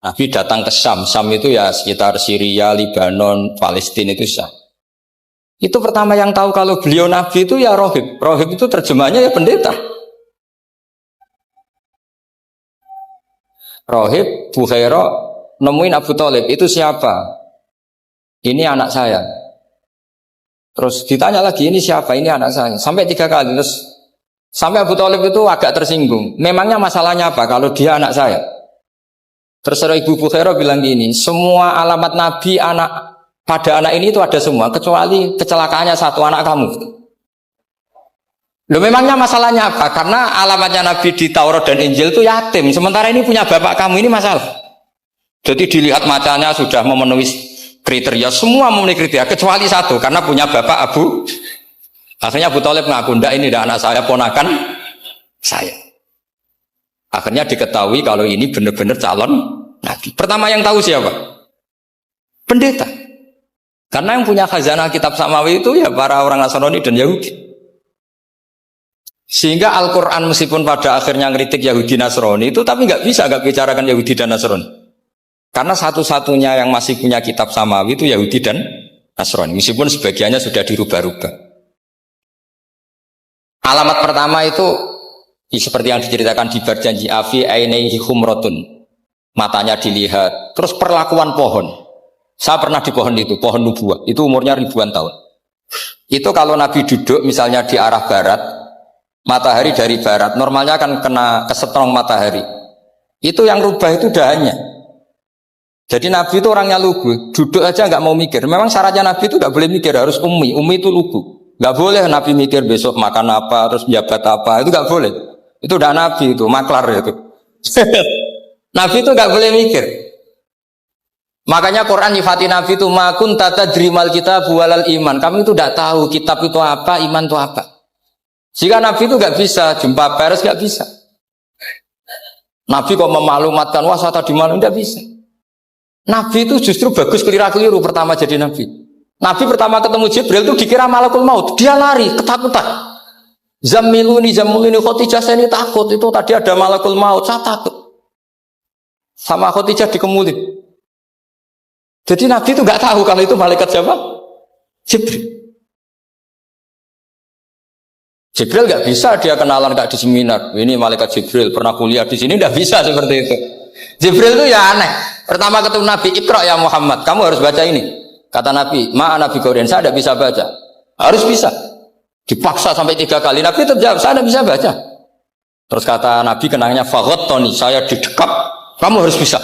Nabi datang ke Syam. Syam itu ya sekitar Syria, Lebanon, Palestina itu Syam. Itu pertama yang tahu kalau beliau Nabi itu ya rohib. Rohib itu terjemahnya ya pendeta. Rohib, Bukhaira nemuin Abu Thalib, itu siapa? Ini anak saya. Terus ditanya lagi, ini siapa? Ini anak saya. Sampai 3 kali. Terus sampai Abu Thalib itu agak tersinggung. Memangnya masalahnya apa kalau dia anak saya? Terus Ibu Bukhaira bilang gini, semua alamat Nabi pada anak ini itu ada semua, kecuali kecelakaannya satu, anak kamu. Loh, memangnya masalahnya apa? Karena alamatnya Nabi di Taurat dan Injil itu yatim. Sementara ini punya bapak kamu, ini masalah. Jadi dilihat macanya sudah memenuhi kriteria, semua memenuhi kriteria, kecuali satu, karena punya bapak Abu. Akhirnya Abu Thalib ngaku, enggak, ini anak saya, ponakan saya. Akhirnya diketahui kalau ini benar-benar calon Nabi. Pertama yang tahu siapa? Pendeta. Karena yang punya khazanah kitab samawi itu ya para orang Nasrani dan Yahudi. Sehingga Al-Quran meskipun pada akhirnya ngeritik Yahudi Nasrani itu, tapi nggak bicarakan Yahudi dan Nasrani. Karena satu-satunya yang masih punya kitab samawi itu Yahudi dan Nasrani. Meskipun sebagiannya sudah dirubah-rubah. Alamat pertama itu seperti yang diceritakan di berjanji afi ainaihi humrotun, matanya dilihat. Terus perlakuan pohon, saya pernah di pohon itu, pohon nubuah, itu umurnya ribuan tahun. Itu kalau Nabi duduk misalnya di arah barat, matahari dari barat, normalnya akan kena kesetrong matahari. Itu yang rubah itu dahannya. Jadi Nabi itu orangnya lugu, duduk aja nggak mau mikir. Memang syaratnya Nabi itu nggak boleh mikir, harus ummi itu lugu. Nggak boleh Nabi mikir besok makan apa, terus jabat apa, itu nggak boleh. Itu udah Nabi itu, maklar itu. Nabi itu nggak boleh mikir. Makanya Quran nyifati Nabi itu makun tata drimal kitab walal iman. Kamu itu tidak tahu kitab itu apa, iman itu apa. Jika Nabi itu nggak bisa jumpa pers, nggak bisa. Nabi kok memaklumatkan wah saya tadi malam, nggak bisa. Nabi itu justru bagus keliru pertama jadi Nabi. Nabi pertama ketemu Jibril itu dikira malakul maut, dia lari ketakutan. Zamiluni Khotijah, saya ini takut, itu tadi ada malakul maut, saya takut. Sama Khotijah dikemulin. Jadi Nabi itu nggak tahu kalau itu malaikat siapa? Jibril. Jibril nggak bisa dia kenalan kayak di seminar. Ini malaikat Jibril pernah kuliah di sini, nggak bisa seperti itu. Jibril itu ya aneh. Pertama ketemu Nabi, Iqra ya Muhammad, kamu harus baca ini. Kata Nabi, Nabi Qaurien, saya tidak bisa baca. Harus bisa. Dipaksa sampai 3 kali, Nabi terjawab, saya tidak bisa baca. Terus kata Nabi kenangnya, Faghottoni, saya didekap, kamu harus bisa.